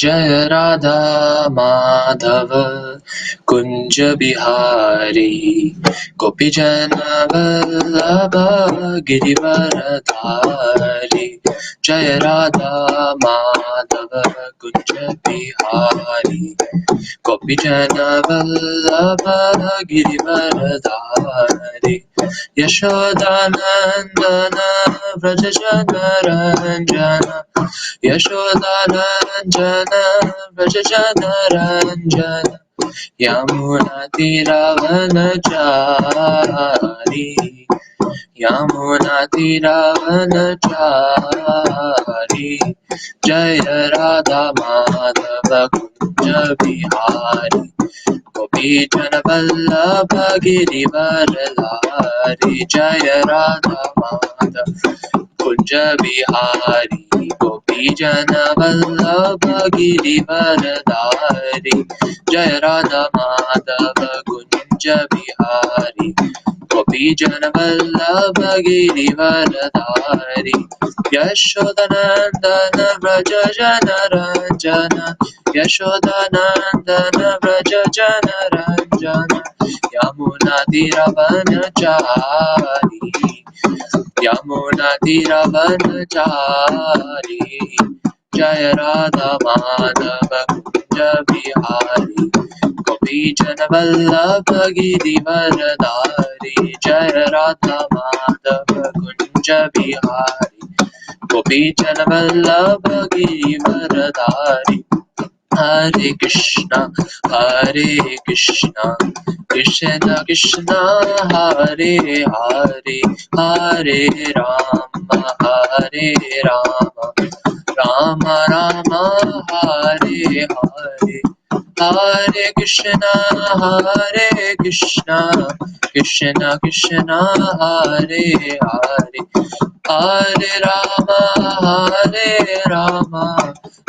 Jaya Radha Madhava Kunja Bihari Gopijana Vallabha Girivaradhari Jaya Radha Madhava Kunja Bihari Gopijana Vallabha Girivaradhari Yashodanandana Vrajajana Ranjana Yashodanandana Vrajajana Ranjana Yamunatiravanachari Yamunatiravanachari Jaya Radha Madhava Kunja Bihari Gopijana Vallabha Girivaradhari Jaya Radha Madhava Kunja Bihari Gopijana Vallabha Girivaradhari Jaya Radha Madhava Kunja Bihari Gopijana Vallabha Girivaradhari Yashodanandana Vrajajana Ranjana Yashodanandana Vrajajana Ranjana Yamunatiravanachari Yamunatiravanachari Jaya Radha Madhava Kunja Bihari Gopijana Vallabha Girivaradhari Jaya Radha Madhava Kunja Bihari Gopijana Vallabha Girivaradhari Hare Krishna Krishna Krishna Hare Hare Hare Rama Rama Rama Hare Hare Hare Krishna Krishna Krishna Hare Hare Hare Rama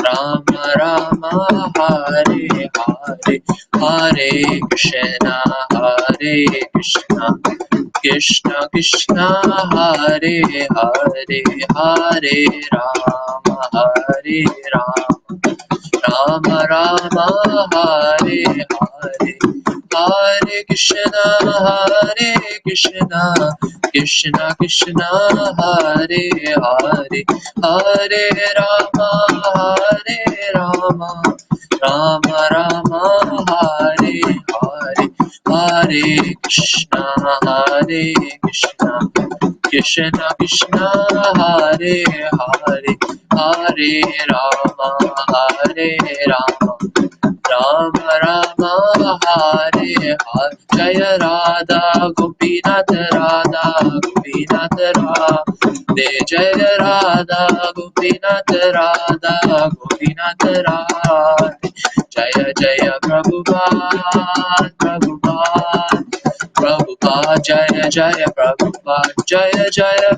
Rama Rama Hare Hare Hare Krishna Krishna Krishna Hare Hare Hare Rama Rama Rama Hare Hare Hare Krishna Krishna Krishna Hare Hare Hare Rama Rama Rama Hare Hare Hare Krishna Krishna Krishna Hare Hare Hare Rama Rama Rama Hare Hare Jaya Radha Gopinath Radha Jaya Radha Gopinath Radha Jaya Jaya Prabhupada Jaya Jaya Prabhupada Jaya Jaya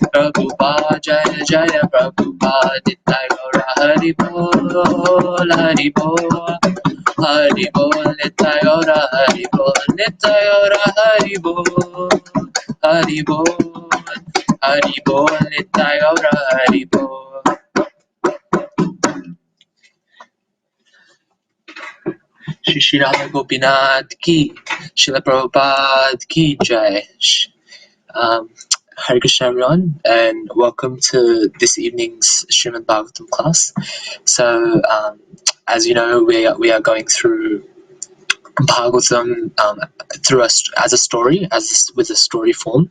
Prabhupada Jaya Jaya Prabhupada Nitai Gaura Hari Bol Hari Bol Nitai Gaura Hari Bol Nitai Gaura Hari Bol Nitai Gaura Hari Bol. Shri Radha Gopinath ki, Srila Prabhupada ki Jai. Hare Krishna everyone, and welcome to this evening's Srimad Bhagavatam class. So, as you know, we are going through Bhagavatam as a story, with a story form,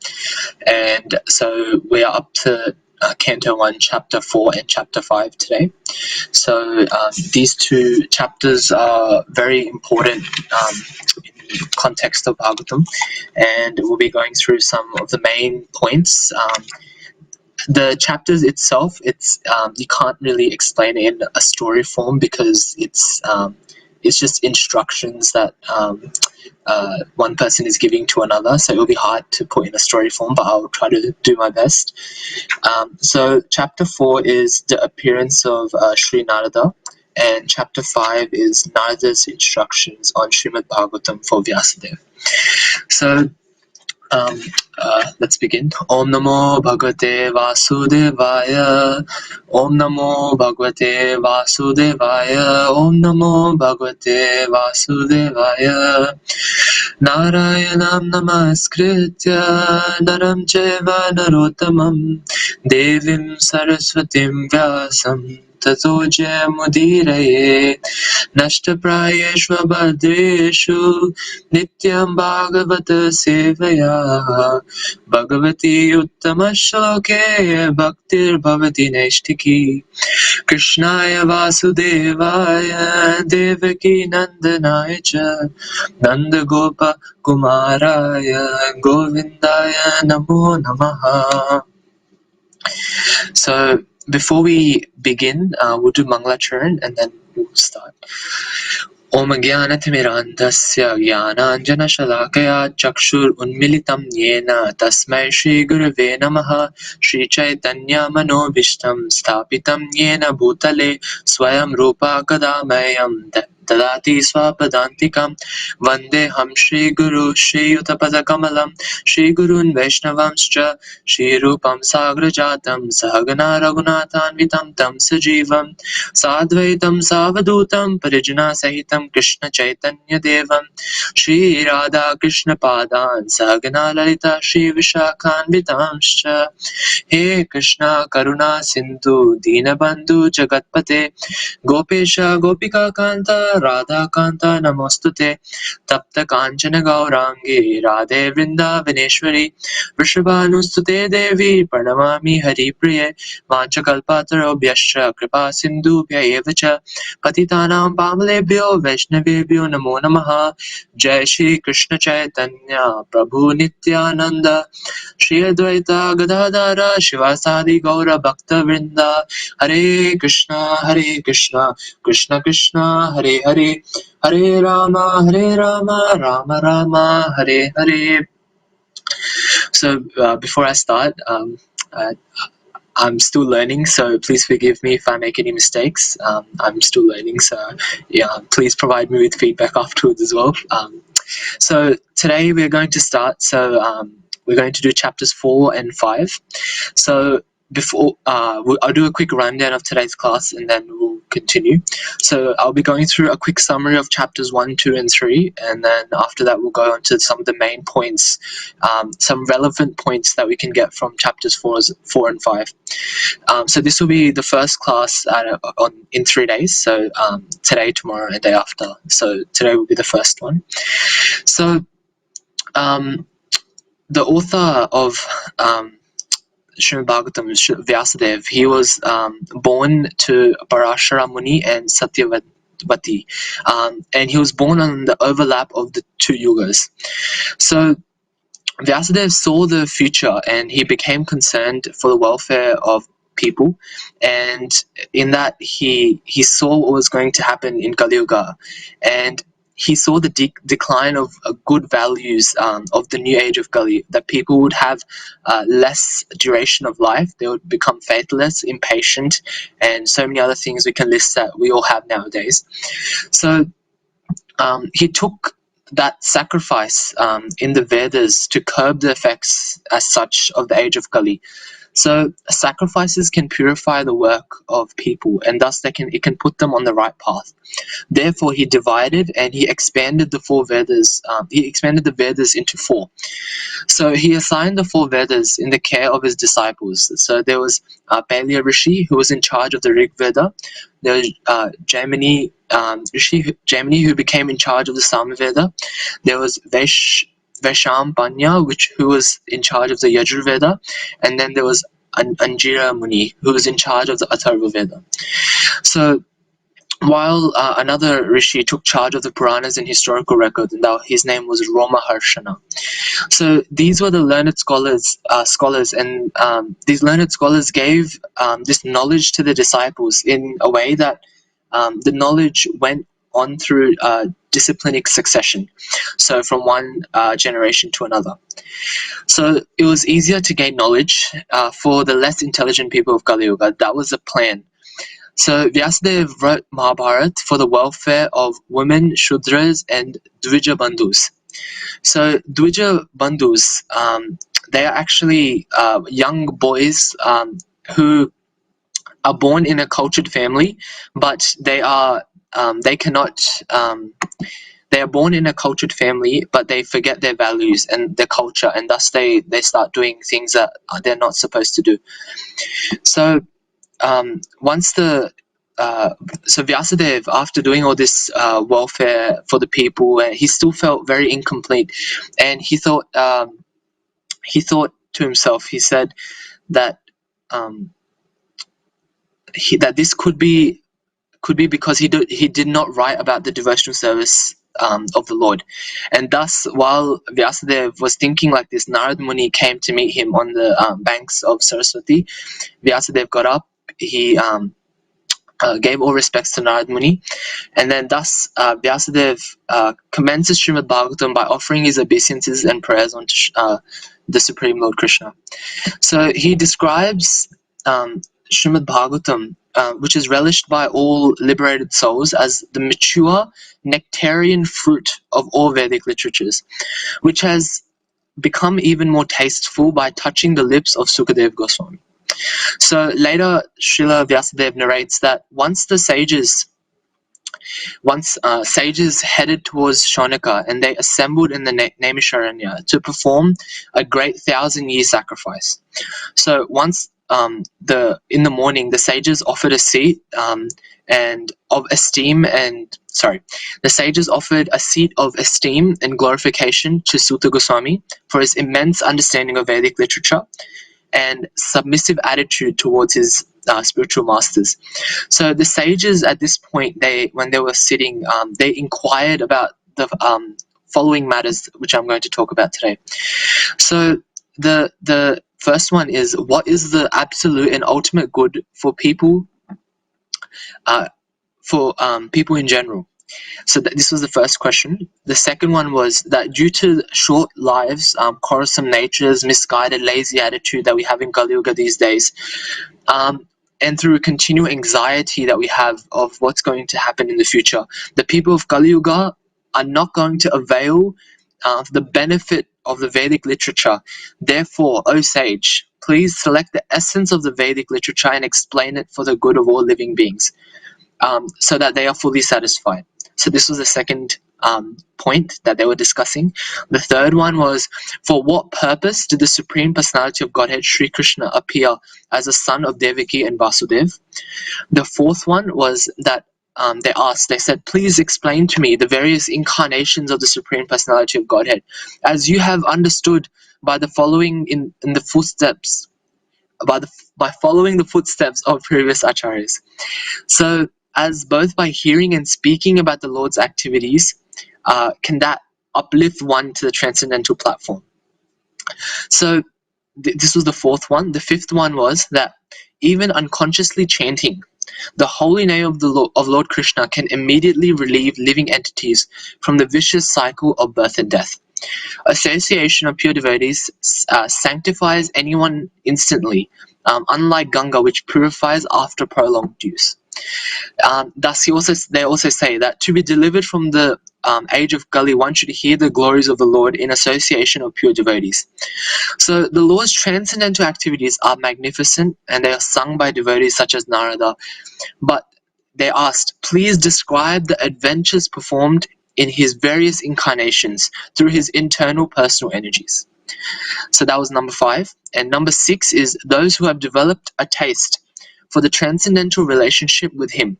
and so we are up to Canto 1, Chapter 4 and Chapter 5 today. So these two chapters are very important in the context of Bhagavatam, and we'll be going through some of the main points. The chapters itself, you can't really explain it in a story form because it's just instructions that one person is giving to another, so it will be hard to put in a story form, but I'll try to do my best. So chapter 4 is the appearance of Sri Narada, and chapter 5 is Narada's instructions on Srimad Bhagavatam for Vyasadeva. So Let's begin. Om Namo Bhagavate Vasudevaya. Om Namo Bhagavate Vasudevaya. Om Namo Bhagavate Vasudevaya. Narayanam Namaskritya Naram Chaiva Narottamam Devim Saraswatim Vyasam Tato Jayamudiraye Nashtaprayeshva Bhadreshu Nityam Bhagavata Sevaya Bhagavati Uttama Shloke Bhaktir Bhavati Naishtiki Krishnaya Vasudevaya Devaki Nandanaya Cha Nanda Gopa Kumaraya Govindaya Namo Namaha. So before we begin, we'll do Mangala Charan and then we'll start. Om Jnanatimirandasya Jnananjana Shalakaya Chakshur Unmilitam Yena Tasmai Shri Gurave Namaha Shri Chaitanya Manobishtam Stapitam Yena Bhutale Swayam Rupa Kadamayam Dadati Swapadantikam Vandeham Shri Guru Shri Utapada Kamalam Shri Gurun Vaishnavamscha Shri Rupam Sagrajatam Sahagana Raghunathanvitam Tam Sajivam Sadvaitam Savadutam Parijana Sahitam Krishna Chaitanya Devam Shri Radha Krishna Padan Sagana Lalita Shri Vishakhanvitamscha He Krishna Karuna Sindhu Dinabandhu Jagatpate Gopesha Gopika Kanta Radha Kanta Namostute Tapta Kanchana Gaurangi Radhe Vrindavaneshwari Vrishabhanustute Devi Pranamami Hari Priye Vanchakalpatarobhyascha Kripa Sindhubhya Evacha Patitanam Pamalebhyo Vaishnavebhyo Namo Namaha Jai Shri Krishna Chaitanya Prabhu Nityananda Shri Advaita Gadadara Shivasadi Gaura Bhakta Vrinda Hare Krishna Krishna Krishna Hare Hare Hare Rama Rama Rama Hare Hare. So before I start, I'm still learning, so please forgive me if I make any mistakes. I'm still learning, so yeah, please provide me with feedback afterwards as well. So today we're going to start. We're going to do chapters 4 and 5. So before I'll do a quick rundown of today's class and then we'll continue. So I'll be going through a quick summary of chapters 1, 2, and 3, and then after that we'll go on to some of the main points, some relevant points that we can get from chapters 4 and 5. So this will be the first class in 3 days. So today, tomorrow, and day after. So today will be the first one. So the author of Srimad Bhagavatam, Vyasadeva, he was born to Parashara Muni and Satyavati, and he was born on the overlap of the two yugas. So Vyasadeva saw the future and he became concerned for the welfare of people, and in that he saw what was going to happen in Kali Yuga, and he saw the decline of good values of the new age of Kali, that people would have less duration of life, they would become faithless, impatient, and so many other things we can list that we all have nowadays. So he took that sacrifice in the Vedas to curb the effects as such of the age of Kali. So sacrifices can purify the work of people, and thus it can put them on the right path. Therefore, he divided and he expanded the 4 Vedas. He expanded the Vedas into 4. So he assigned the 4 Vedas in the care of his disciples. So there was Palya Rishi, who was in charge of the Rig Veda. There was Jaimini Rishi, who became in charge of the Samaveda. There was Vaishampanya, who was in charge of the Yajurveda, and then there was Anjira Muni, who was in charge of the Atharva Veda. So while another rishi took charge of the Puranas and historical records, and his name was Roma Harshana. So these were the learned scholars, and these learned scholars gave this knowledge to the disciples in a way that the knowledge went on through disciplinic succession, so from one generation to another. So it was easier to gain knowledge for the less intelligent people of Kali Yuga. That was the plan. So Vyasadeva wrote Mahabharata for the welfare of women, Shudras, and Dvija Bandhus. So Dvija Bandhus, they are actually young boys who are born in a cultured family, but they are they are born in a cultured family, but they forget their values and their culture, and thus they start doing things that they're not supposed to do. So once the so Vyasadeva, after doing all this welfare for the people, he still felt very incomplete, and he thought to himself. He said that that this could be because he did not write about the devotional service of the Lord, and thus while Vyasadeva was thinking like this, Narad Muni came to meet him on the banks of Saraswati. Vyasadeva got up. He gave all respects to Narad Muni, and then thus Vyasadeva commences Srimad Bhagavatam by offering his obeisances and prayers onto the Supreme Lord Krishna. So he describes Srimad Bhagavatam, which is relished by all liberated souls, as the mature nectarian fruit of all Vedic literatures, which has become even more tasteful by touching the lips of Sukadeva Goswami. So later, Srila Vyasadeva narrates that once sages headed towards Shaunaka, and they assembled in the Naimisharanya to perform a great 1,000-year sacrifice. So once in the morning, the sages offered a seat and of esteem and the sages offered a seat of esteem and glorification to Suta Goswami for his immense understanding of Vedic literature and submissive attitude towards his spiritual masters. So the sages at this point, when they were sitting, they inquired about the following matters, which I'm going to talk about today. So the first one is, what is the absolute and ultimate good for people in general? So this was the first question. The second one was that due to short lives, quarrelsome natures, misguided, lazy attitude that we have in Kali Yuga these days, and through continual anxiety that we have of what's going to happen in the future, the people of Kali Yuga are not going to avail the benefit of the Vedic literature. Therefore, O sage, please select the essence of the Vedic literature and explain it for the good of all living beings, so that they are fully satisfied. So this was the second point that they were discussing. The third one was, for what purpose did the Supreme Personality of Godhead, Sri Krishna, appear as a son of Devaki and Vasudev? The fourth one was that they said, please explain to me the various incarnations of the Supreme Personality of Godhead, as you have understood by the following in the footsteps, by following the footsteps of previous acharyas. So, as both by hearing and speaking about the Lord's activities, can that uplift one to the transcendental platform? So this was the fourth one. The fifth one was that even unconsciously chanting the holy name of Lord Krishna can immediately relieve living entities from the vicious cycle of birth and death. Association of pure devotees sanctifies anyone instantly, unlike Ganga, which purifies after prolonged use. Thus, they also say that to be delivered from the age of Kali, one should hear the glories of the Lord in association of pure devotees. So the Lord's transcendental activities are magnificent, and they are sung by devotees such as Narada. But they asked, please describe the adventures performed in his various incarnations through his internal personal energies. So that was number 5. And number 6 is those who have developed a taste for the transcendental relationship with him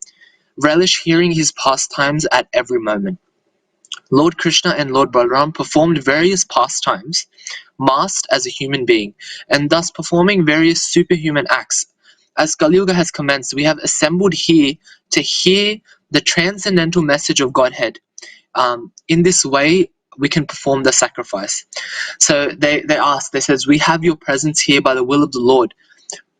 relish hearing his pastimes at every moment. Lord Krishna and Lord Balaram performed various pastimes masked as a human being, and thus performing various superhuman acts. As Kali Yuga has commenced, we have assembled here to hear the transcendental message of Godhead. In this way, we can perform the sacrifice. So they says, we have your presence here by the will of the Lord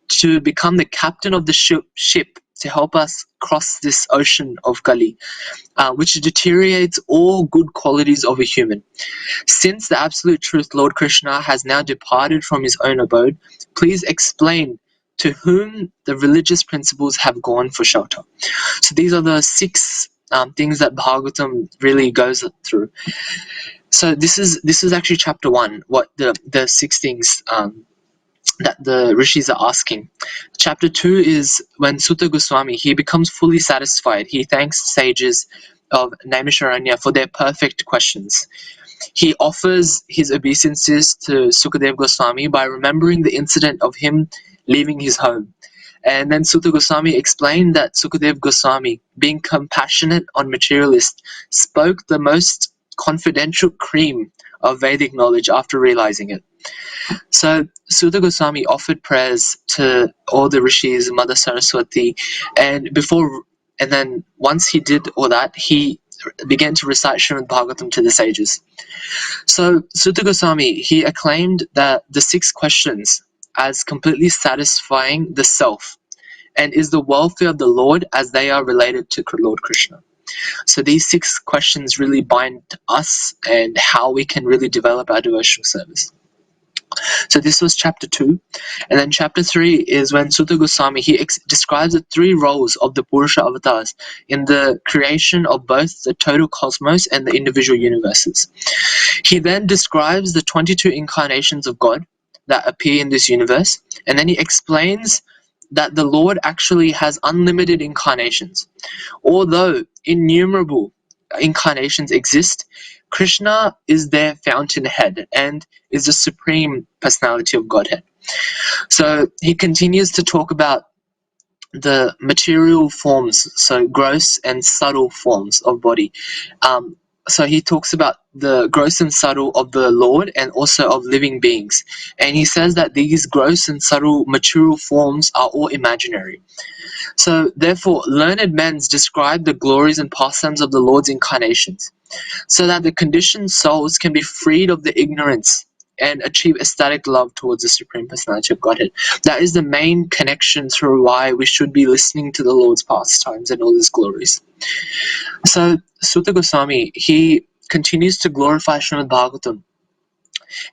to become the captain of the ship to help us cross this ocean of Kali, which deteriorates all good qualities of a human. Since the absolute truth, Lord Krishna, has now departed from his own abode, please explain to whom the religious principles have gone for shelter. So these are the 6 things that Bhagavatam really goes through. So this is actually chapter 1, what the 6 things that the rishis are asking. Chapter 2 is when Sutta Goswami, he becomes fully satisfied. He thanks the sages of Naimisharanya for their perfect questions. He offers his obeisances to Sukadev Goswami by remembering the incident of him leaving his home. And then Sutta Goswami explained that Sukadev Goswami, being compassionate on materialists, spoke the most confidential cream of Vedic knowledge after realizing it. So Sutta Goswami offered prayers to all the rishis, Mother Saraswati, and then once he did all that, he began to recite Srimad Bhagavatam to the sages. So Sutta Goswami, he acclaimed that the 6 questions as completely satisfying the self and is the welfare of the Lord as they are related to Lord Krishna. So these 6 questions really bind us and how we can really develop our devotional service. So this was chapter 2. And then chapter 3 is when Sutta Goswami, he describes the 3 roles of the Purusha avatars in the creation of both the total cosmos and the individual universes. He then describes the 22 incarnations of God that appear in this universe, and then he explains that the Lord actually has unlimited incarnations. Although innumerable incarnations exist, Krishna is their fountainhead and is the supreme personality of Godhead. So he continues to talk about the material forms, so gross and subtle forms of body. So he talks about the gross and subtle of the Lord and also of living beings. And he says that these gross and subtle material forms are all imaginary. So therefore, learned men describe the glories and pastimes of the Lord's incarnations, so that the conditioned souls can be freed of the ignorance and achieve ecstatic love towards the Supreme Personality of Godhead. That is the main connection through why we should be listening to the Lord's pastimes and all His glories. So Sutta Goswami, he continues to glorify Srimad Bhagavatam,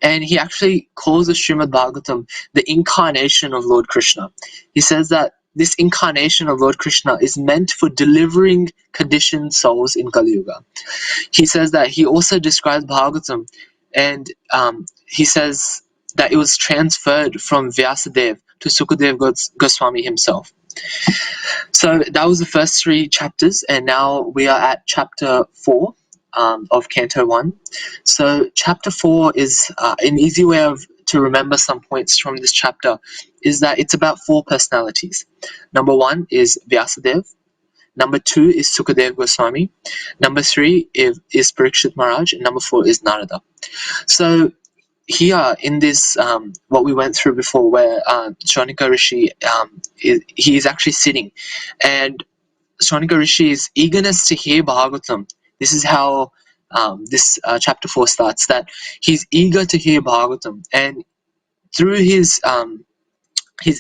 and he actually calls the Srimad Bhagavatam the incarnation of Lord Krishna. He says that this incarnation of Lord Krishna is meant for delivering conditioned souls in Kali Yuga. He says that he also describes Bhagavatam, and he says that it was transferred from Vyasadeva to Sukadev Goswami himself. So that was the first 3 chapters, and now we are at chapter 4 of Canto 1. So chapter 4 is an easy way to remember some points from this chapter is that it's about 4 personalities. Number 1 is Vyasadeva. Number 2 is Sukadev Goswami. Number 3 is Parikshit Maharaj. And number 4 is Narada. So here in this, what we went through before, where Shaunika Rishi, he is actually sitting. And Shaunika Rishi's eagerness to hear Bhagavatam, this is how this chapter 4 starts, that he's eager to hear Bhagavatam. And through his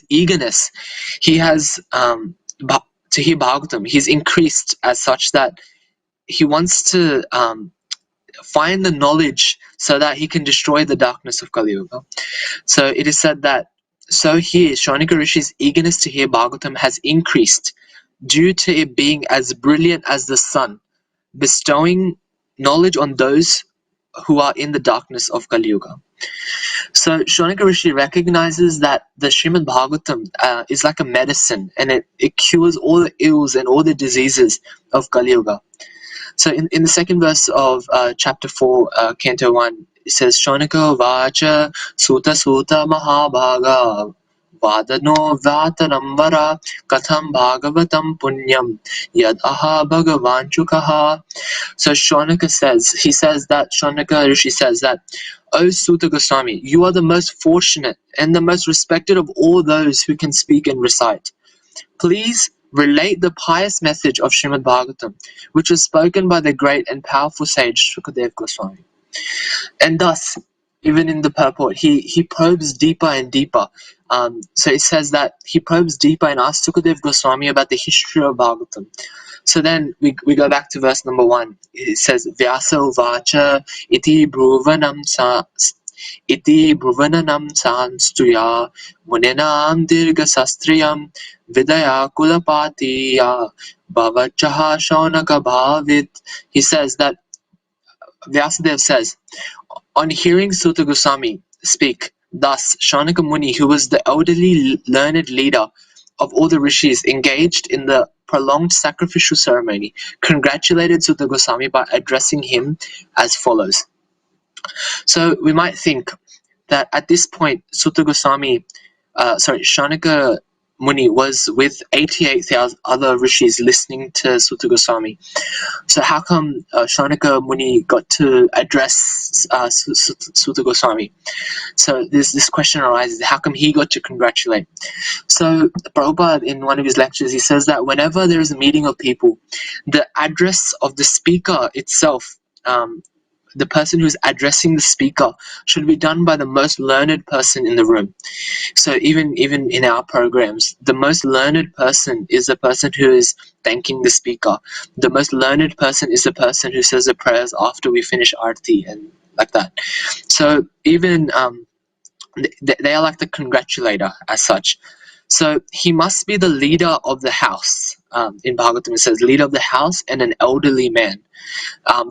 eagerness, he has to hear Bhagavatam, he's increased as such that he wants to find the knowledge so that he can destroy the darkness of Kali Yuga. So it is said that, so here, Shaunika Rishi's eagerness to hear Bhagavatam has increased due to it being as brilliant as the sun, bestowing knowledge on those who are in the darkness of Kali Yuga. So Shaunika Rishi recognizes that the Srimad Bhagavatam is like a medicine, and it cures all the ills and all the diseases of Kali Yuga. So in the second verse of chapter 4, Canto 1, it says, Shaunika Vacha Suta Suta Mahabhaga Vadano Vatanambara Katham Bhagavatam Punyam Yad Aha Bhagavan Chukaha. So Shaunika Rishi says that, O Sutta Goswami, you are the most fortunate and the most respected of all those who can speak and recite. Please relate the pious message of Srimad Bhagavatam, which was spoken by the great and powerful sage Sukadev Goswami. And thus, even in the purport, he probes deeper and deeper. So it says that he probes deeper and asks Sukadev Goswami about the history of Bhagavatam. So then we go back to verse number 1. It says, Vyasa Vacha iti bhuvanam sanstuya muninam dirga sastriyam vidaya kulapatiya bhavachaha shaunaka bhavit. He says that Vyasadeva says, on hearing Suta Goswami speak, thus Shaunaka Muni, who was the elderly learned leader of all the rishis engaged in the prolonged sacrificial ceremony, congratulated Suta Goswami by addressing him as follows. So we might think that at this point, Shaunaka Muni was with 88,000 other rishis listening to Suta Goswami. So how come Shaunaka Muni got to address Suta Goswami? So this question arises, how come he got to congratulate? So Prabhupada, in one of his lectures, he says that whenever there is a meeting of people, the address of the speaker itself, the person who's addressing the speaker, should be done by the most learned person in the room. So even in our programs, the most learned person is the person who is thanking the speaker. The most learned person is the person who says the prayers after we finish Aarti and like that. So even they are like the congratulator as such. So he must be the leader of the house. In Bhagavatam it says leader of the house and an elderly man.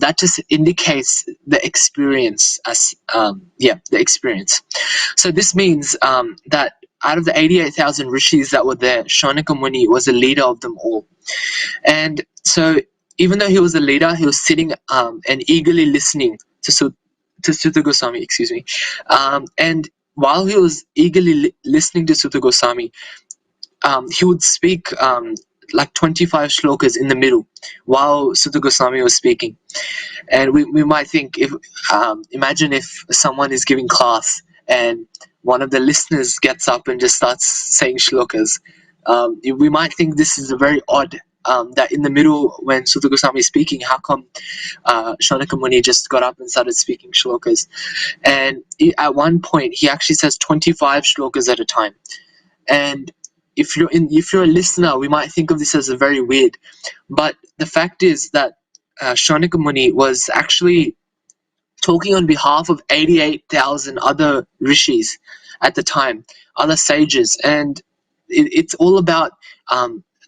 That just indicates the experience the experience. So this means that out of the 88,000 rishis that were there, Shaunaka Muni was the leader of them all. And so even though he was the leader, he was sitting and eagerly listening to Suta Goswami, and while he was eagerly listening to Suta Goswami, he would speak like 25 shlokas in the middle while Suta Goswami was speaking. And we might think, imagine if someone is giving class and one of the listeners gets up and just starts saying shlokas. We might think this is very odd, that in the middle when Suta Goswami is speaking, how come Shaunaka Muni just got up and started speaking shlokas? And at one point, he actually says 25 shlokas at a time. And if you're a listener, we might think of this as very weird, but the fact is that Shaunaka Muni was actually talking on behalf of 88,000 other rishis at the time, other sages, and it's all about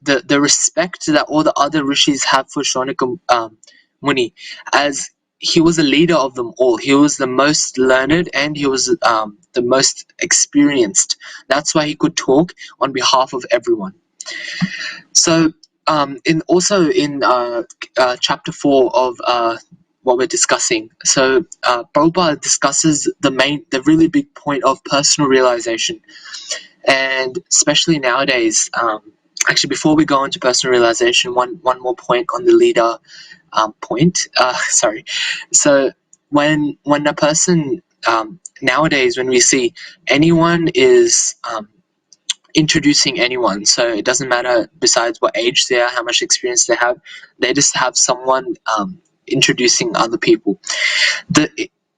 the respect that all the other rishis have for Shaunaka Muni, as he was a leader of them all. He was the most learned and he was the most experienced. That's why he could talk on behalf of everyone. So in chapter 4 of what we're discussing, so Prabhupada discusses the really big point of personal realization. And especially nowadays, actually before we go into personal realization, one more point on the leader point. So when a person nowadays, when we see anyone is introducing anyone, so it doesn't matter besides what age they are, how much experience they have, they just have someone introducing other people.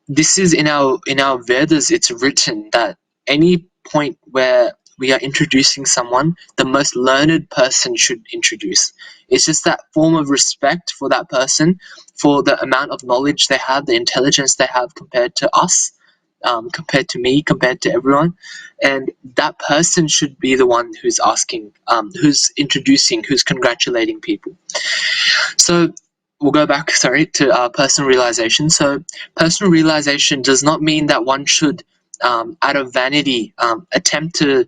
This is in our Vedas, it's written that any point where we are introducing someone, the most learned person should introduce. It's just that form of respect for that person, for the amount of knowledge they have, the intelligence they have compared to us, compared to me, compared to everyone. And that person should be the one who's asking, who's introducing, who's congratulating people. So we'll go back, to personal realization. So personal realization does not mean that one should, out of vanity, attempt to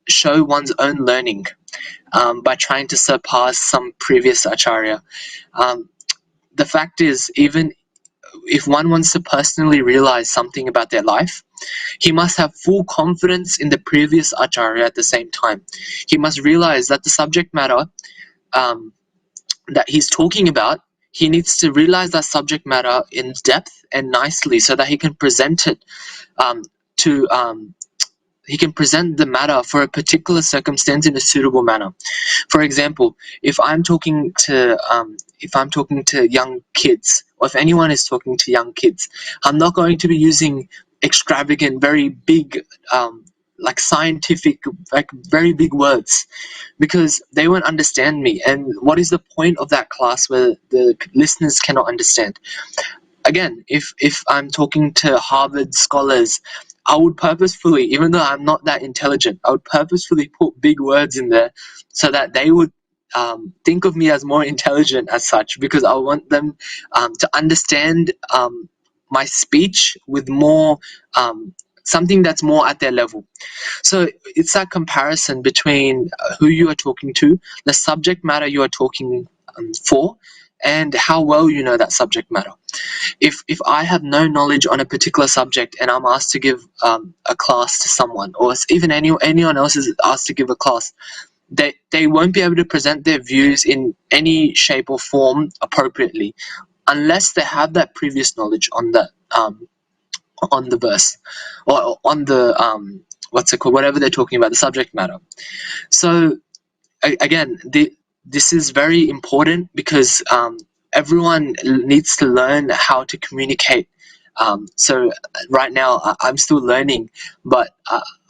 show one's own learning by trying to surpass some previous acharya. The fact is, even if one wants to personally realize something about their life, he must have full confidence in the previous acharya at the same time. He must realize that the subject matter that he's talking about, he needs to realize that subject matter in depth and nicely so that he can present it he can present the matter for a particular circumstance in a suitable manner. For example, if I'm talking to young kids, or if anyone is talking to young kids, I'm not going to be using extravagant, very big, like scientific, like very big words, because they won't understand me. And what is the point of that class where the listeners cannot understand? Again, if I'm talking to Harvard scholars, I would purposefully, even though I'm not that intelligent, I would purposefully put big words in there so that they would think of me as more intelligent as such, because I want them to understand my speech with more something that's more at their level. So it's that comparison between who you are talking to, the subject matter you are talking for, and how well you know that subject matter. If I have no knowledge on a particular subject and I'm asked to give a class to someone, or even anyone else is asked to give a class, they won't be able to present their views in any shape or form appropriately unless they have that previous knowledge on the verse, or on the what's it called, whatever they're talking about, the subject matter. So again, this is very important, because everyone needs to learn how to communicate. So right now I'm still learning, but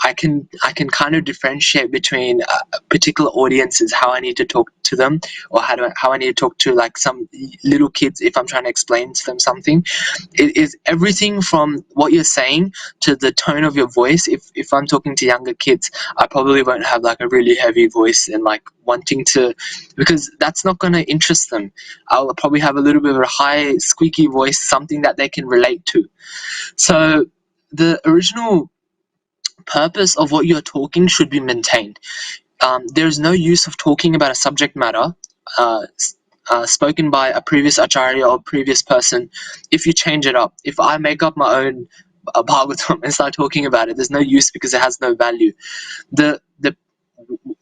I can kind of differentiate between particular audiences, how I need to talk to them, or how I need to talk to like some little kids if I'm trying to explain to them something. It is everything from what you're saying to the tone of your voice. If I'm talking to younger kids, I probably won't have like a really heavy voice and like wanting to, because that's not going to interest them. I'll probably have a little bit of a high squeaky voice, something that they can relate to. So the original purpose of what you're talking should be maintained. There's no use of talking about a subject matter spoken by a previous acharya or previous person if you change it up. If I make up my own Bhagavatam and start talking about it, there's no use, because it has no value.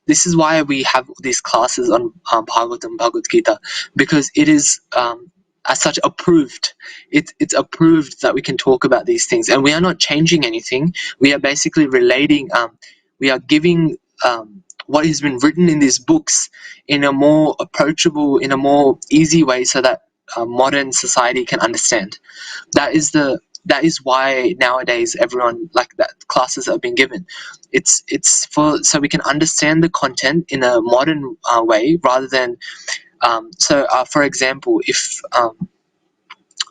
This is why we have these classes on Bhagavatam, Bhagavad-Gita, because it is as such approved. It's approved that we can talk about these things, and we are not changing anything. We are basically relating. We are giving what has been written in these books in a more approachable, in a more easy way, so that modern society can understand. That is why nowadays everyone, like, that classes have been given. It's for, so we can understand the content in a modern way, rather than for example, if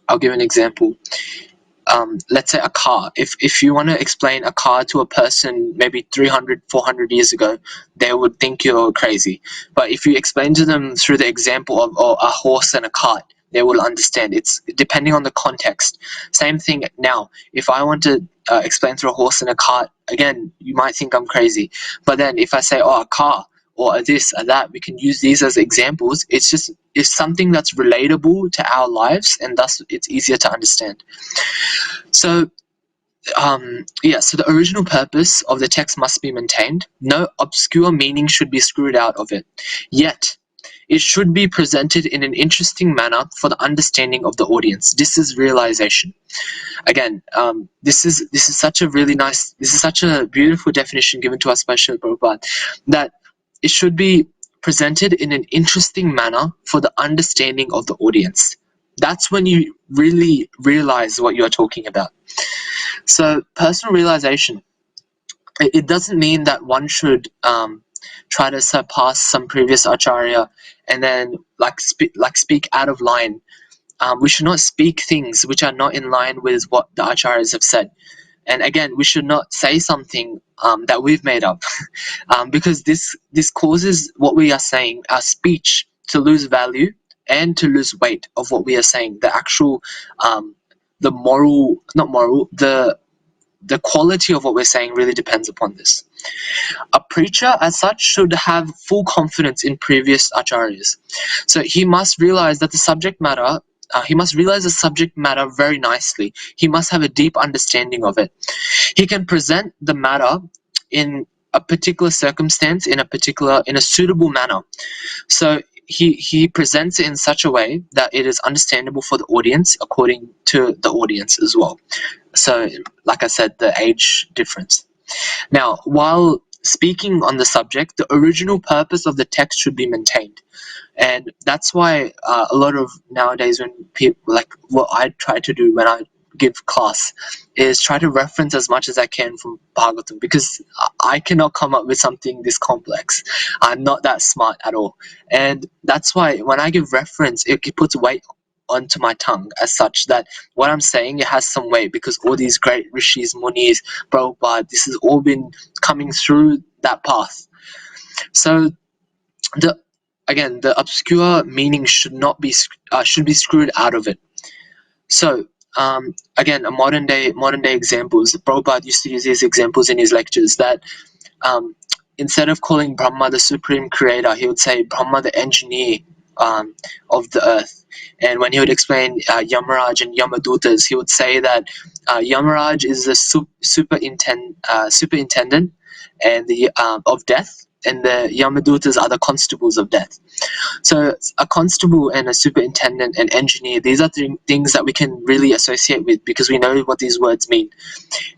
I'll give an example. Let's say a car. If you want to explain a car to a person maybe 300, 400 years ago, they would think you're crazy. But if you explain to them through the example of a horse and a cart, they will understand. It's depending on the context. Same thing now. If I want to explain through a horse and a cart, again, you might think I'm crazy. But then if I say, oh, a car, or this or that, we can use these as examples. It's something that's relatable to our lives, and thus it's easier to understand. So so the original purpose of the text must be maintained. No obscure meaning should be screwed out of it. Yet it should be presented in an interesting manner for the understanding of the audience. This is realization. Again, this is such a really nice, this is such a beautiful definition given to us by Srila Prabhupada, that it should be presented in an interesting manner for the understanding of the audience. That's when you really realize what you're talking about. So personal realization, it doesn't mean that one should try to surpass some previous acharya and then speak out of line. We should not speak things which are not in line with what the acharyas have said. And again, we should not say something that we've made up, because this causes what we are saying, our speech, to lose value and to lose weight of what we are saying. The actual, the moral, not moral, the quality of what we're saying really depends upon this. A preacher, as such, should have full confidence in previous acharyas. So he must realize that the subject matter. He must realize the subject matter very nicely. He must have a deep understanding of it. He can present the matter in a particular circumstance, in a suitable manner. So he presents it in such a way that it is understandable for the audience, according to the audience as well. So, like I said, the age difference. Now, while speaking on the subject, the original purpose of the text should be maintained. And that's why a lot of nowadays, when people, like what I try to do when I give class, is try to reference as much as I can from Bhagavatam, because I cannot come up with something this complex. I'm not that smart at all. And that's why when I give reference, it puts weight onto my tongue, as such that what I'm saying, it has some weight, because all these great rishis, munis, Prabhupada, this has all been coming through that path. So again, the obscure meaning should be screwed out of it. So again, a modern day examples. Prabhupada used to use these examples in his lectures that instead of calling Brahma the supreme creator, he would say Brahma the engineer of the earth. And when he would explain Yamaraj and Yamadutas, he would say that Yamaraj is the superintendent and the of death, and the Yamadutas are the constables of death. So a constable and a superintendent and engineer, these are things that we can really associate with because we know what these words mean.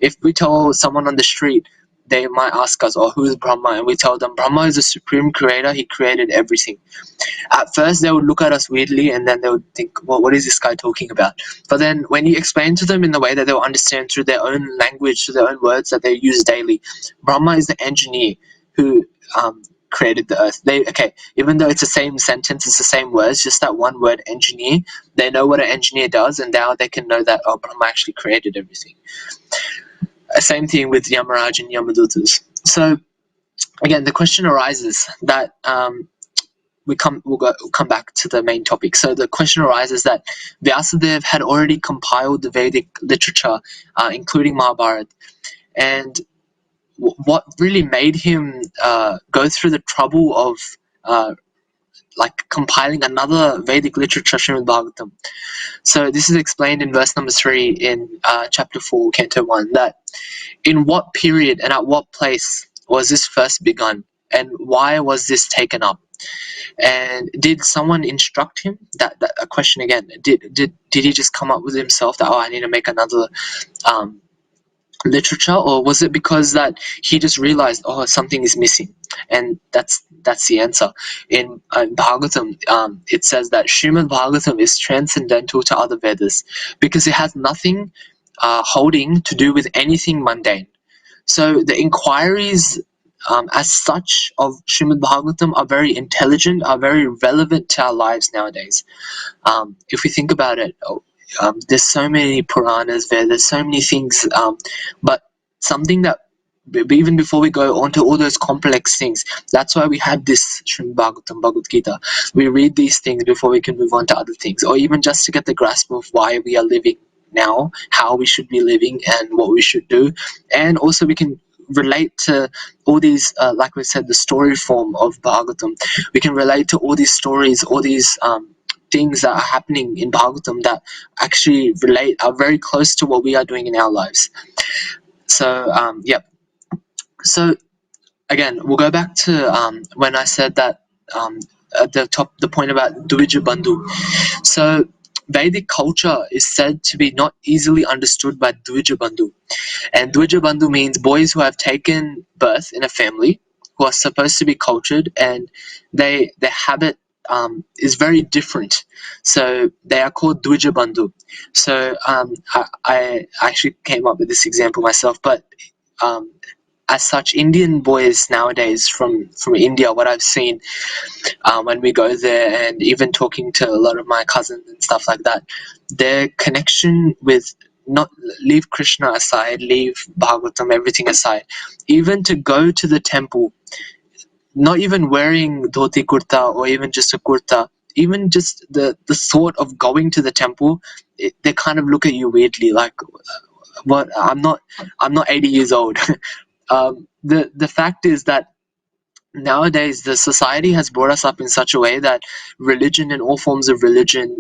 If we tell someone on the street, they might ask us, who is Brahma? And we tell them, Brahma is the supreme creator, he created everything. At first, they would look at us weirdly, and then they would think, well, what is this guy talking about? But then when you explain to them in the way that they'll understand through their own language, through their own words that they use daily, Brahma is the engineer who created the earth. Even though it's the same sentence, it's the same words, just that one word, engineer, they know what an engineer does, and now they can know that, Brahma actually created everything. Same thing with Yamaraj and Yamadutas. So again, the question arises that we'll come back to the main topic. So the question arises that Vyasadeva had already compiled the Vedic literature, including Mahabharata, and what really made him go through the trouble of compiling another Vedic literature, Srimad Bhagavatam. So this is explained in verse number 3 in chapter 4, canto 1, that in what period and at what place was this first begun, and why was this taken up? And did someone instruct him? That a question again. Did he just come up with himself that I need to make another literature, or was it because that he just realized something is missing? And that's the answer. In Bhagavatam, it says that Srimad Bhagavatam is transcendental to other Vedas because it has nothing holding to do with anything mundane. So the inquiries as such of Srimad Bhagavatam are very intelligent, are very relevant to our lives nowadays. If we think about it, there's so many Puranas there, there's so many things, but something that even before we go on to all those complex things, that's why we have this Srimad Bhagavatam, Bhagavad-Gita. We read these things before we can move on to other things, or even just to get the grasp of why we are living now, how we should be living, and what we should do. And also we can relate to all these, like we said, the story form of Bhagavatam. We can relate to all these stories, all these things that are happening in Bhagavatam that actually are very close to what we are doing in our lives. So, So, again, we'll go back to when I said that at the point about Dvija Bandhu. So, Vedic culture is said to be not easily understood by Dvija Bandhu. And Dvija Bandhu means boys who have taken birth in a family, who are supposed to be cultured, and their habit is very different. So they are called Dvija Bandhu. So I actually came up with this example myself, but as such, Indian boys nowadays from India, what I've seen when we go there, and even talking to a lot of my cousins and stuff like that, their connection with, not leave Krishna aside, leave Bhagavatam, everything aside, even to go to the temple, not even wearing dhoti kurta or even just a kurta, even just the thought of going to the temple, they kind of look at you weirdly, like, what? I'm not 80 years old. The fact is that nowadays the society has brought us up in such a way that religion and all forms of religion,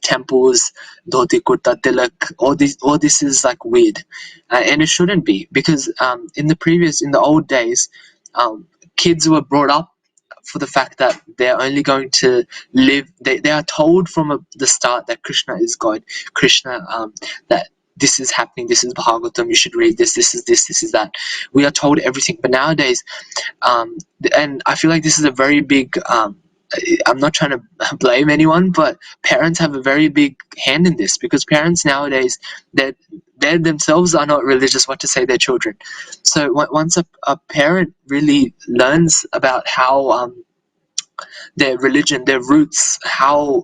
temples, dhoti kurta, tilak, all this is like weird, and it shouldn't be, because in the old days, kids were brought up for the fact that they're only going to live, they are told from the start that Krishna is God, Krishna, that this is happening, this is Bhagavatam, you should read this is this is that. We are told everything. But nowadays, and I feel like this is a very big, I'm not trying to blame anyone, but parents have a very big hand in this, because parents nowadays, they themselves are not religious, what to say their children. So once a parent really learns about how their religion, their roots, how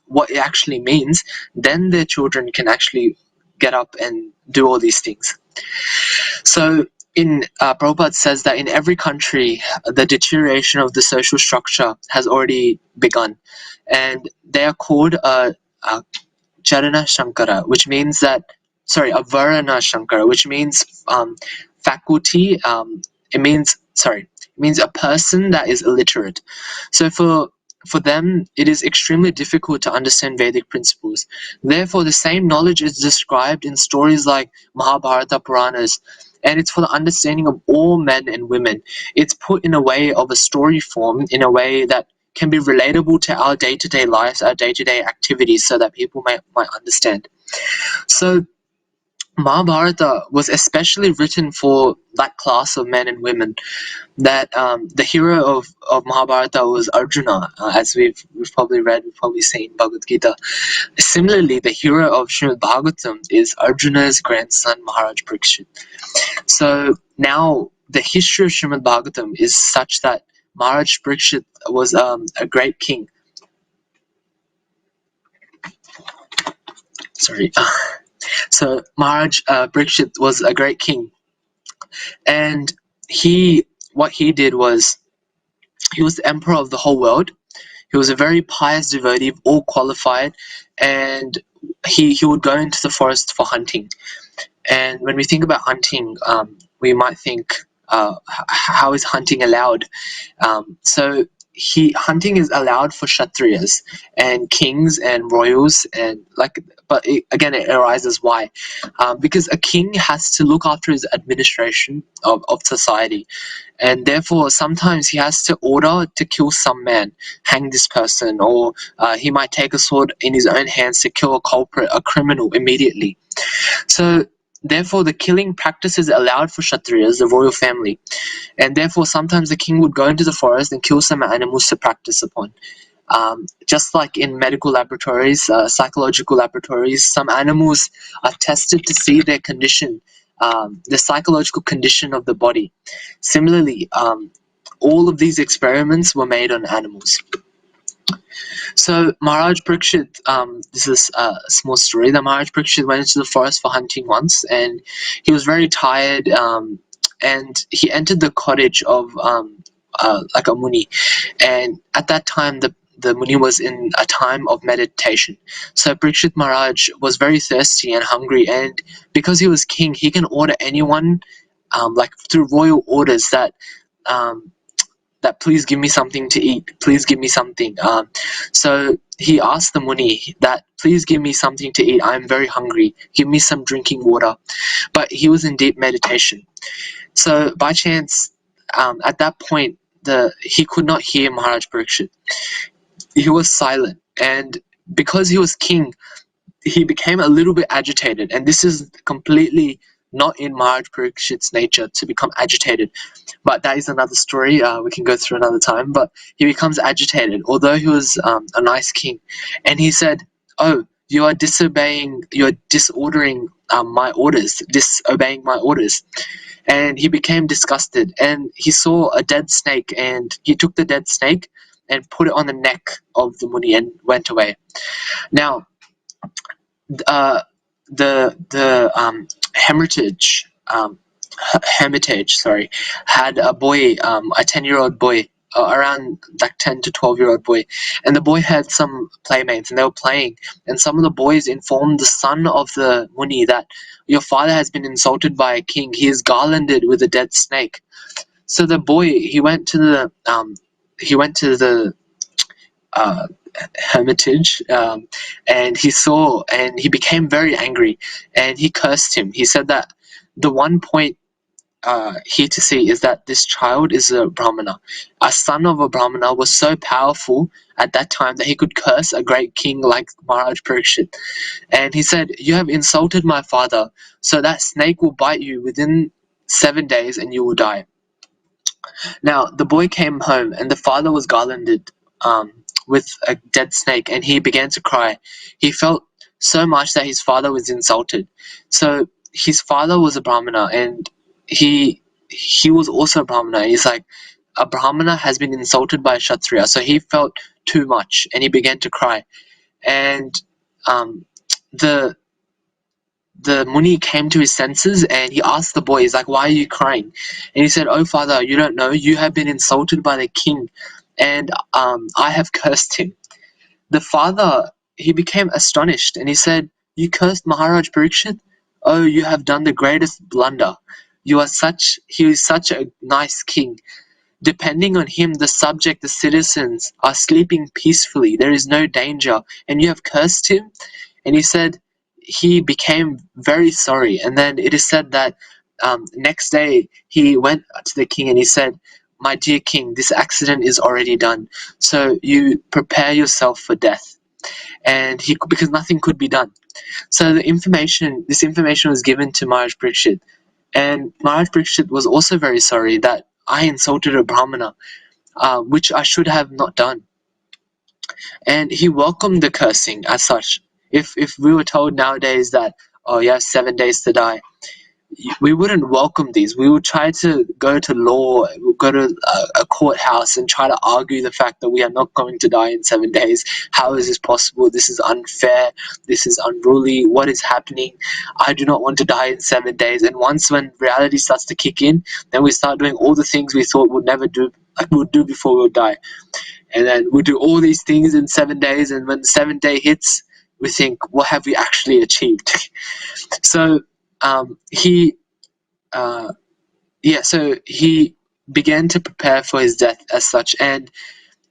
what it actually means, then their children can actually get up and do all these things. So Prabhupada says that in every country, the deterioration of the social structure has already begun, and they are called Charana Shankara, which means that, a Varana Shankara, which means faculty. It means a person that is illiterate. So for them, it is extremely difficult to understand Vedic principles. Therefore, the same knowledge is described in stories like Mahabharata Puranas, and it's for the understanding of all men and women. It's put in a way of a story form, in a way that can be relatable to our day-to-day lives, our day-to-day activities, so that people might understand. So Mahabharata was especially written for that class of men and women. That the hero of Mahabharata was Arjuna, as we've probably read, we've probably seen Bhagavad-Gita. Similarly, the hero of Srimad Bhagavatam is Arjuna's grandson, Maharaj Parikshit. So now the history of Srimad Bhagavatam is such that Maharaj Parikshit was a great king. So Maharaj Parikshit was a great king, and what he did was, he was the emperor of the whole world. He was a very pious devotee, all qualified, and he would go into the forest for hunting. And when we think about hunting, we might think, how is hunting allowed? So hunting is allowed for Kshatriyas and kings and royals, but again, it arises why? Because a king has to look after his administration of society, and therefore sometimes he has to order to kill some man, hang this person, or he might take a sword in his own hands to kill a culprit, a criminal, immediately. So therefore the killing practice is allowed for Kshatriyas, the royal family, and therefore sometimes the king would go into the forest and kill some animals to practice upon. Just like in medical laboratories, psychological laboratories, some animals are tested to see their condition, the psychological condition of the body. Similarly, all of these experiments were made on animals. So Maharaj Parikshit, this is a small story, that Maharaj Parikshit went into the forest for hunting once, and he was very tired, and he entered the cottage of like a Muni, and at that time the Muni was in a time of meditation. So Parikshit Maharaj was very thirsty and hungry, and because he was king, he can order anyone, like through royal orders, that please give me something to eat, please give me something. So he asked the Muni that, please give me something to eat, I'm very hungry, give me some drinking water. But he was in deep meditation. So by chance, at that point, he could not hear Maharaj Parikshit. He was silent, and because he was king, he became a little bit agitated, and this is completely not in Maharaj Parikshit's nature to become agitated. But that is another story we can go through another time. But he becomes agitated, although he was a nice king. And he said, oh, you are disordering my orders, disobeying my orders. And he became disgusted, and he saw a dead snake, and he took the dead snake and put it on the neck of the Muni and went away. Now, the Hermitage, had a boy, a 10-year-old boy, around like 10 to 12-year-old boy, and the boy had some playmates, and they were playing, and some of the boys informed the son of the Muni that your father has been insulted by a king. He is garlanded with a dead snake. So the boy, he went to the Hermitage, and he became very angry, and he cursed him. He said that the one point here to see is that this child is a Brahmana. A son of a Brahmana was so powerful at that time that he could curse a great king like Maharaj Parikshit. And he said, you have insulted my father, so that snake will bite you within 7 days and you will die. Now, the boy came home, and the father was garlanded with a dead snake, and he began to cry. He felt so much that his father was insulted. So his father was a Brahmana, and he was also a Brahmana. He's like, a Brahmana has been insulted by a Kshatriya, so he felt too much, and he began to cry. And the the Muni came to his senses and he asked the boy, he's like, why are you crying? And he said, oh father, you don't know, you have been insulted by the king, and I have cursed him. The father, he became astonished and he said, you cursed Maharaj Parikshit? Oh, you have done the greatest blunder. He is such a nice king. Depending on him, the subject, the citizens are sleeping peacefully. There is no danger, and you have cursed him? And he said he became very sorry. And then it is said that next day he went to the king and he said, my dear king, this accident is already done. So you prepare yourself for death. And because nothing could be done. So this information was given to Maharaj Parikshit. And Maharaj Parikshit was also very sorry that I insulted a Brahmana, which I should have not done. And he welcomed the cursing as such. If we were told nowadays that, oh, you have 7 days to die, we wouldn't welcome these. We would try to go to law, go to a courthouse and try to argue the fact that we are not going to die in 7 days. How is this possible? This is unfair. This is unruly. What is happening? I do not want to die in 7 days. And when reality starts to kick in, then we start doing all the things we thought we'd never do, like we would do before we would die. And then we'll do all these things in 7 days, and when the 7th day hits, we think, what have we actually achieved? So he began to prepare for his death as such. And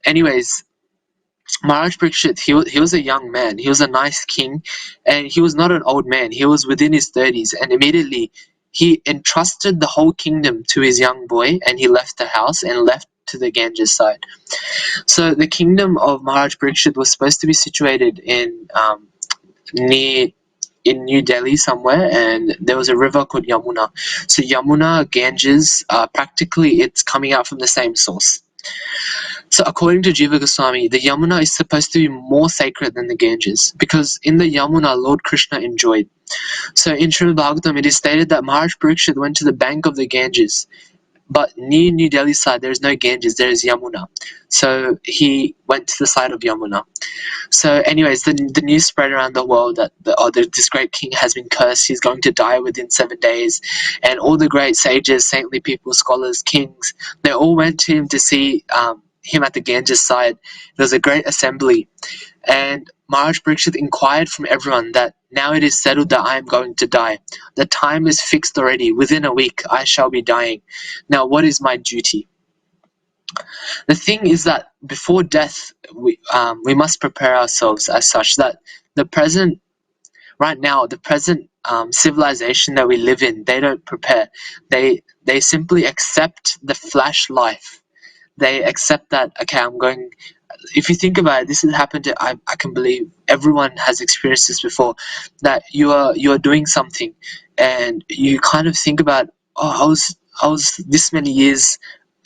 anyways, Maharaj Parikshit, he was a young man. He was a nice king, and he was not an old man. He was within his 30s, and immediately he entrusted the whole kingdom to his young boy, and he left the house and left to the Ganges side. So the kingdom of Maharaj Parikshit was supposed to be situated in New Delhi somewhere, and there was a river called Yamuna. So Yamuna, Ganges, practically it's coming out from the same source. So according to Jiva Goswami, the Yamuna is supposed to be more sacred than the Ganges, because in the Yamuna, Lord Krishna enjoyed. So in Srimad Bhagavatam, it is stated that Maharaj Parikshit went to the bank of the Ganges, but near New Delhi side, there is no Ganges, there is Yamuna. So he went to the side of Yamuna. So anyways, the news spread around the world that this great king has been cursed, he's going to die within 7 days. And all the great sages, saintly people, scholars, kings, they all went to him to see him at the Ganges side. There was a great assembly. And Maharaj Parikshit inquired from everyone that now it is settled that I am going to die. The time is fixed already. Within a week, I shall be dying. Now, what is my duty? The thing is that before death, we must prepare ourselves as such that the present civilization that we live in, they don't prepare. They simply accept the flash life. They accept that, okay, if you think about it, this has happened to, I can believe everyone has experienced this before, that you are doing something and you kind of think about, oh, I was this many years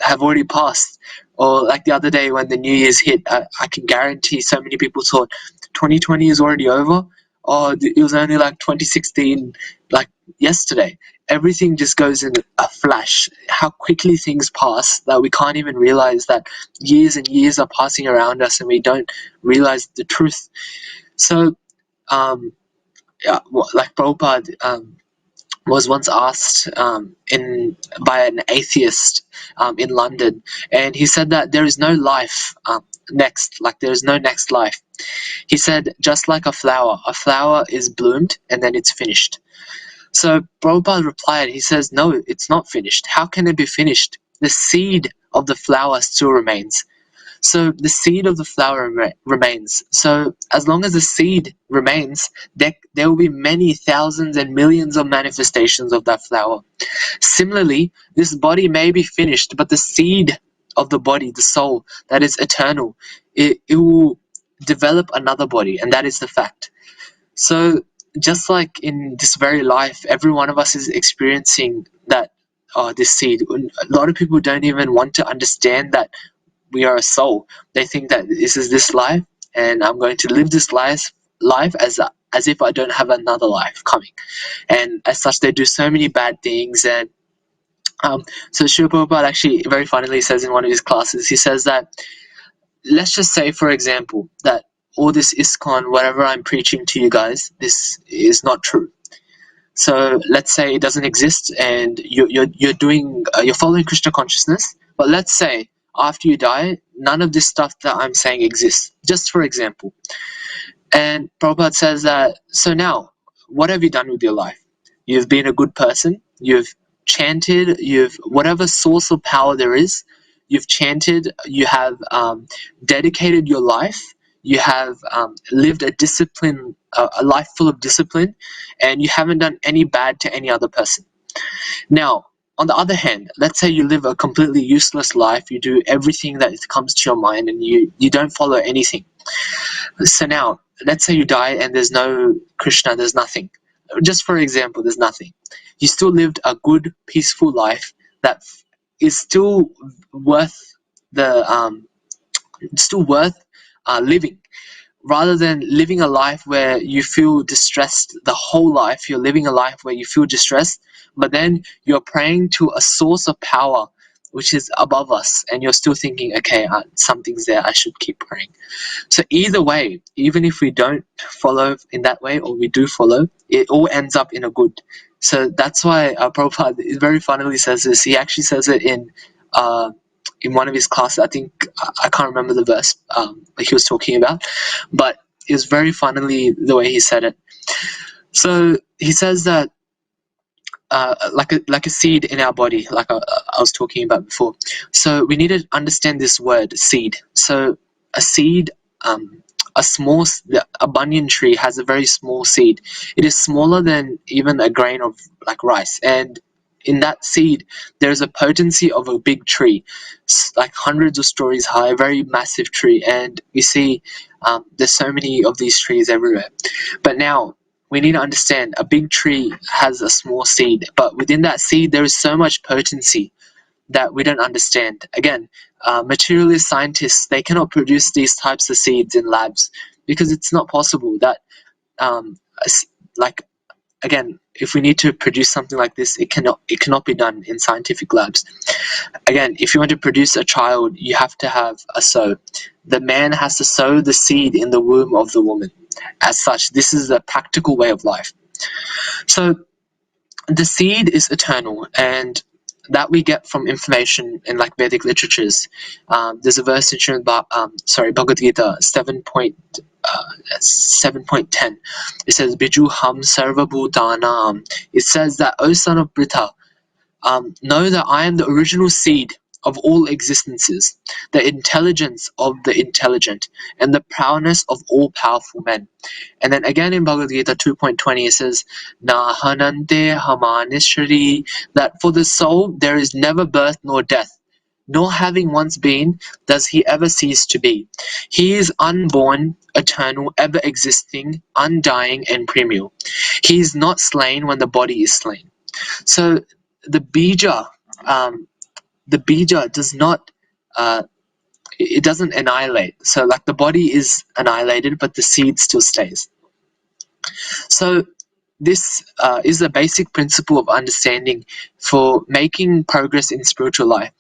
have already passed. Or like the other day when the New Year's hit, I can guarantee so many people thought 2020 is already over. Oh, it was only like 2016, like yesterday. Everything just goes in a flash. How quickly things pass that we can't even realize that years and years are passing around us and we don't realize the truth. So, like Prabhupada was once asked by an atheist in London, and he said that there is no life next, like there is no next life. He said, just like a flower is bloomed and then it's finished. So Prabhupada replied, he says, no, it's not finished. How can it be finished? The seed of the flower still remains. So the seed of the flower remains. So as long as the seed remains, there will be many thousands and millions of manifestations of that flower. Similarly, this body may be finished, but the seed of the body, the soul, that is eternal, it will develop another body, and that is the fact. So just like in this very life, every one of us is experiencing that, this seed. A lot of people don't even want to understand that we are a soul. They think that this is this life, and I'm going to live this life as if I don't have another life coming. And as such, they do so many bad things. And so Srila Prabhupada actually very funnily says in one of his classes, he says that, let's just say, for example, that all this ISKCON, whatever I'm preaching to you guys, this is not true. So let's say it doesn't exist, and you're following Krishna consciousness. But let's say after you die, none of this stuff that I'm saying exists. Just for example. And Prabhupada says that, so now, what have you done with your life? You've been a good person, you've chanted, whatever source of power there is, you've chanted, you have dedicated your life, you have lived a life full of discipline, and you haven't done any bad to any other person. Now, on the other hand, let's say you live a completely useless life, you do everything that comes to your mind, and you don't follow anything. So now, let's say you die and there's no Krishna, there's nothing. Just for example, there's nothing. You still lived a good, peaceful life that is still worth living. Rather than living a life where you feel distressed the whole life, you're living a life where you feel distressed, but then you're praying to a source of power which is above us, and you're still thinking, okay, something's there, I should keep praying. So either way, even if we don't follow in that way, or we do follow, it all ends up in a good. So that's why Prabhupada very funnily says this. He actually says it in one of his classes. I think, I can't remember the verse that he was talking about, but it was very funnily the way he said it. So he says that like a seed in our body, like I was talking about before. So we need to understand this word, seed. So a seed, a banyan tree has a very small seed. It is smaller than even a grain of like rice, and in that seed there is a potency of a big tree, like hundreds of stories high, a very massive tree. And we see there's so many of these trees everywhere. But now we need to understand, a big tree has a small seed, but within that seed there is so much potency that we don't understand. Again, materialist scientists, they cannot produce these types of seeds in labs because it's not possible. That like, again, if we need to produce something like this, it cannot be done in scientific labs. Again, if you want to produce a child, you have to have a sow. The man has to sow the seed in the womb of the woman. As such, this is a practical way of life. So the seed is eternal, and that we get from information in like Vedic literatures. There's a verse in Bhagavad-Gita 7.10. It says, Bijuham sarvabhutanam. It says that, O son of Pritha, know that I am the original seed of all existences, the intelligence of the intelligent, and the prowess of all powerful men. And then again in Bhagavad Gita 2.20 it says, Na hanante hamanishri, that for the soul there is never birth nor death, nor having once been does he ever cease to be. He is unborn, eternal, ever existing, undying, and primeval. He is not slain when the body is slain. So the bija does not it doesn't annihilate. So like the body is annihilated, but the seed still stays. So this is a basic principle of understanding for making progress in spiritual life.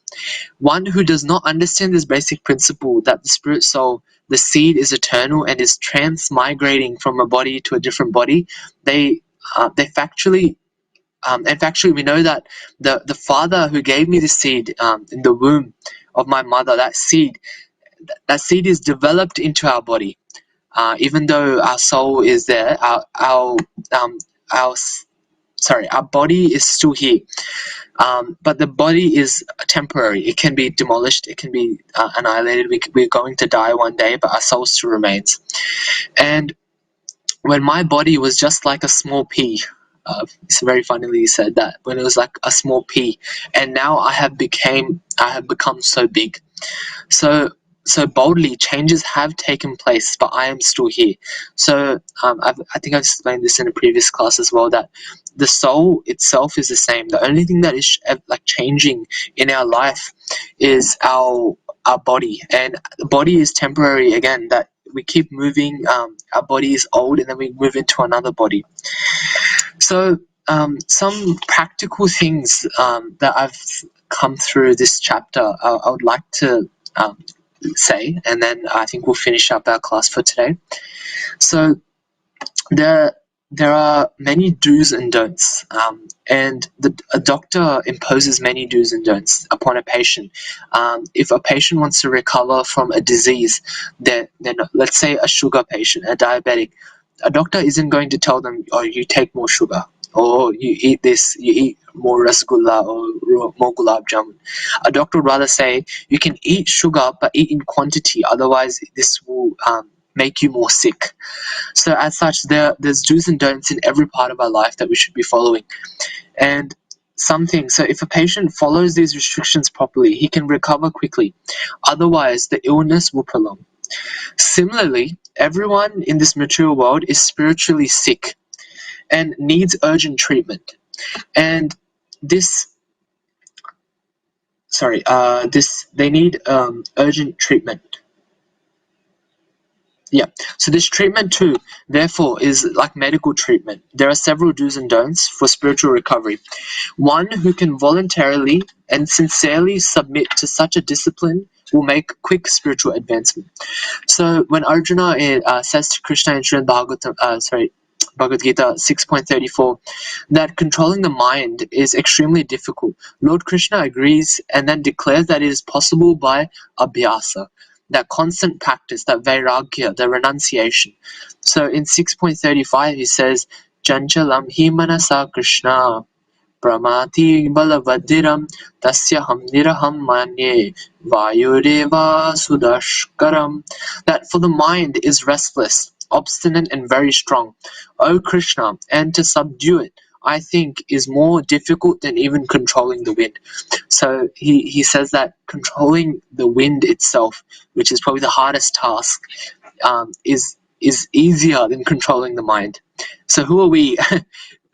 One who does not understand this basic principle, that the spirit soul, the seed, is eternal and is transmigrating from a body to a different body, they factually and factually we know that the father who gave me the seed in the womb of my mother, that seed is developed into our body. Even though our soul is there, our body is still here. But the body is temporary. It can be demolished. It can be annihilated. We're going to die one day, but our soul still remains. And when my body was just like a small pea, it's very funnily said that, when it was like a small pea, and now I have become so big. So boldly, changes have taken place, but I am still here. So I think I've explained this in a previous class as well, that the soul itself is the same. The only thing that is like changing in our life is our body, and the body is temporary. Again, that we keep moving. Our body is old, and then we move into another body. So some practical things that I've come through this chapter, I would like to say, and then I think we'll finish up our class for today. So the there are many do's and don'ts, and a doctor imposes many do's and don'ts upon a patient. If a patient wants to recover from a disease, then let's say a sugar patient, a diabetic, a doctor isn't going to tell them, "Oh, you take more sugar," or "You eat this, you eat more rasgulla or more gulab jamun." A doctor would rather say, "You can eat sugar, but eat in quantity. Otherwise, this will make you more sick." So as such, there's do's and don'ts in every part of our life that we should be following. And so if a patient follows these restrictions properly, he can recover quickly. Otherwise, the illness will prolong. Similarly, everyone in this material world is spiritually sick and needs urgent treatment. And they need urgent treatment. Yeah, so this treatment too, therefore, is like medical treatment. There are several do's and don'ts for spiritual recovery. One who can voluntarily and sincerely submit to such a discipline will make quick spiritual advancement. So when Arjuna says to Krishna in Srimad Bhagavad-Gita 6.34 that controlling the mind is extremely difficult, Lord Krishna agrees and then declares that it is possible by abhyasa, that constant practice, that vairagya, the renunciation. So in 6.35 he says, Chanchalam hi manasa Krishna pramati balavadiram tasyaham niraham manye vayureva sudashkaram, that for the mind is restless, obstinate and very strong, O Krishna, and to subdue it I think is more difficult than even controlling the wind. So he says that controlling the wind itself, which is probably the hardest task, is easier than controlling the mind. So who are we?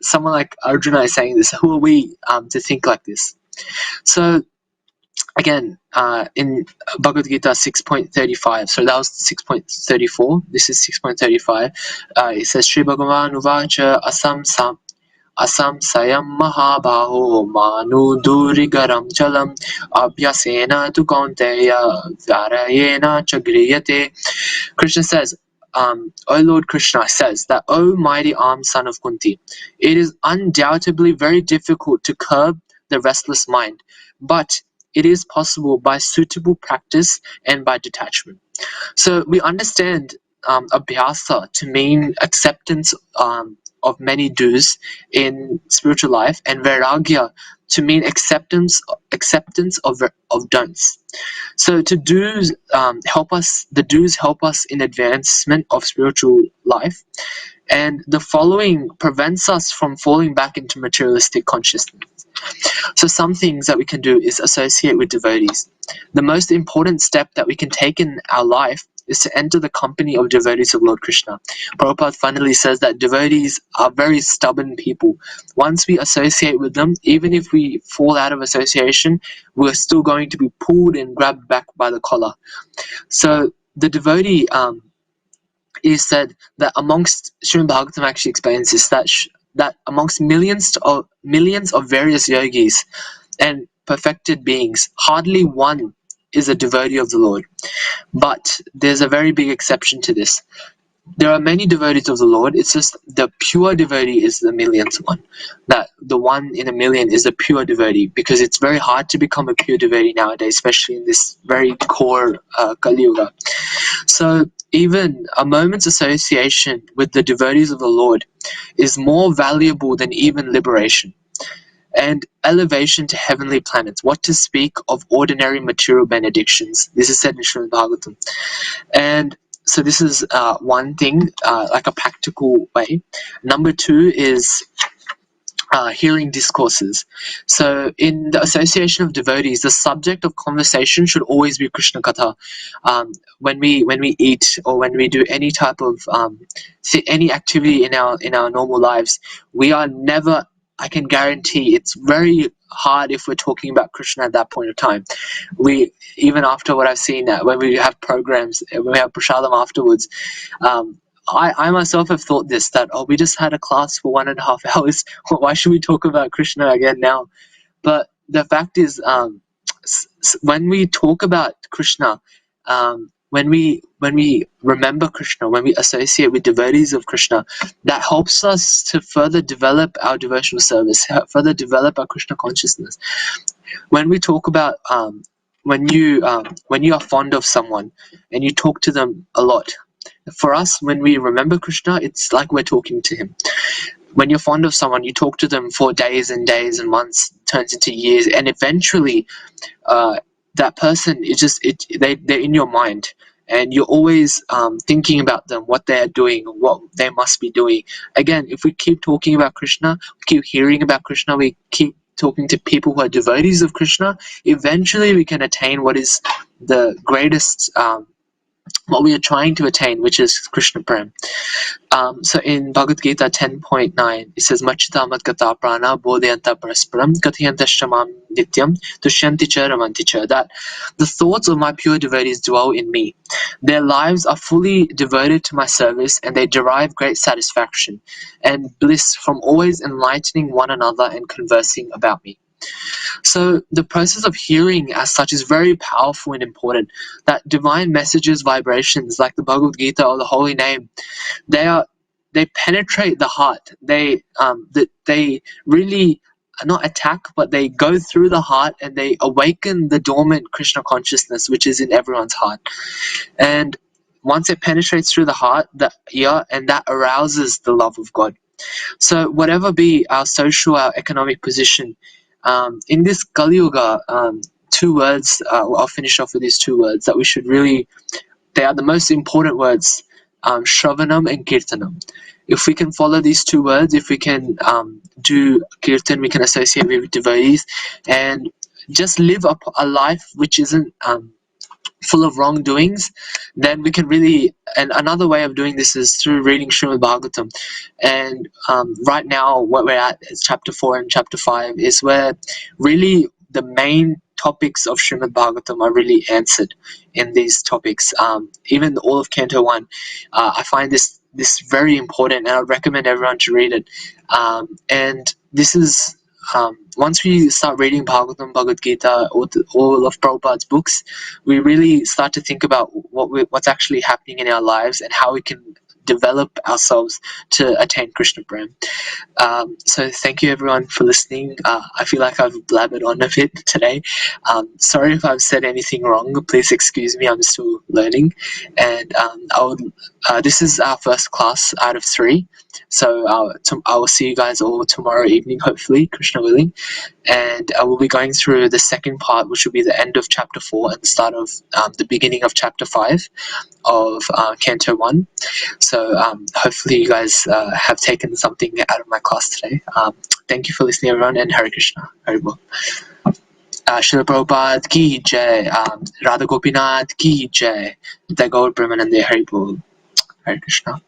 Someone like Arjuna is saying this. Who are we to think like this? So again, in Bhagavad-Gita 6.35, so that was 6.34, this is 6.35, it says, Shri Bhagavan Uvacha Asam Sayam Mahabaho Manu Durigaram Chalam Abhyasena tu Kaunteya Vyarayena Chagriyate. Krishna says, O Lord Krishna says that, O mighty armed son of Kunti, it is undoubtedly very difficult to curb the restless mind, but it is possible by suitable practice and by detachment. So we understand abhyasa to mean acceptance of many do's in spiritual life, and vairagya to mean acceptance of don'ts. So the do's help us in advancement of spiritual life, and the following prevents us from falling back into materialistic consciousness. So some things that we can do is associate with devotees. The most important step that we can take in our life is to enter the company of devotees of Lord Krishna. Prabhupada finally says that devotees are very stubborn people. Once we associate with them, even if we fall out of association, we're still going to be pulled and grabbed back by the collar. So the devotee is said that amongst, Srimad Bhagavatam actually explains this, that amongst millions of various yogis and perfected beings, hardly one is a devotee of the Lord. But there's a very big exception to this. There are many devotees of the Lord. It's just the pure devotee is the millionth one. That the one in a million is the pure devotee, because it's very hard to become a pure devotee nowadays, especially in this very core Kali Yuga. So even a moment's association with the devotees of the Lord is more valuable than even liberation and elevation to heavenly planets. What to speak of ordinary material benedictions? This is said in Srimad Bhagavatam. And so this is one thing, like a practical way. Number two is hearing discourses. So in the association of devotees, the subject of conversation should always be Krishna Katha. When we eat, or when we do any type of any activity in our normal lives, we are never, I can guarantee it's very hard if we're talking about Krishna at that point of time. We, even after what I've seen, when we have programs, when we have prasadam afterwards, I myself have thought this, that, we just had a class for 1.5 hours. Why should we talk about Krishna again now? But the fact is, when we talk about Krishna, when we remember Krishna, when we associate with devotees of Krishna, that helps us to further develop our devotional service, further develop our Krishna consciousness. When we talk about when you are fond of someone and you talk to them a lot, for us, when we remember Krishna, it's like we're talking to him. When you're fond of someone, you talk to them for days and days and months, turns into years, and eventually that person is just they're in your mind, and you're always thinking about them, what they're doing, what they must be doing. Again, if we keep talking about Krishna, keep hearing about Krishna, we keep talking to people who are devotees of Krishna, eventually we can attain what is the greatest what we are trying to attain, which is Krishna Prem. So in Bhagavad-Gita 10.9, it says, Machita madgata prana bodhayanta parasparam kathayanta shamam nityam tushyanti cha ramanti cha, that the thoughts of my pure devotees dwell in me. Their lives are fully devoted to my service, and they derive great satisfaction and bliss from always enlightening one another and conversing about me. So the process of hearing as such is very powerful and important. That divine messages, vibrations like the Bhagavad-Gita or the holy name, they penetrate the heart. They really not attack, but they go through the heart and they awaken the dormant Krishna consciousness which is in everyone's heart. And once it penetrates through the heart, the ear, and that arouses the love of God. So whatever be our social, our economic position, in this Kali Yuga, two words, I'll finish off with these two words that we should really, they are the most important words, Shravanam and Kirtanam. If we can follow these two words, if we can do Kirtan, we can associate with devotees and just live a life which isn't full of wrongdoings, then we can really, and another way of doing this is through reading Srimad Bhagavatam. And right now what we're at is chapter 4 and chapter 5 is where really the main topics of Srimad Bhagavatam are really answered in these topics. Even all of Canto 1, I find this very important, and I would recommend everyone to read it. And this is once we start reading Bhagavatam, Bhagavad-Gita, all of Prabhupada's books, we really start to think about what's actually happening in our lives and how we can develop ourselves to attain Krishna Prem. So thank you everyone for listening. I feel like I've blabbered on a bit today. Sorry if I've said anything wrong. Please excuse me. I'm still learning. And this is our first class out of 3. So I will see you guys all tomorrow evening, hopefully, Krishna willing. And I will be going through the second part, which will be the end of chapter 4 and the start of the beginning of chapter 5 of Canto 1. So hopefully you guys have taken something out of my class today. Thank you for listening, everyone, and Hare Krishna. Hare Bol. Srila Prabhupada ki jai, Radha Gopinath ki jai, Tagore Brahmanande. Hare Bol. Hare Krishna.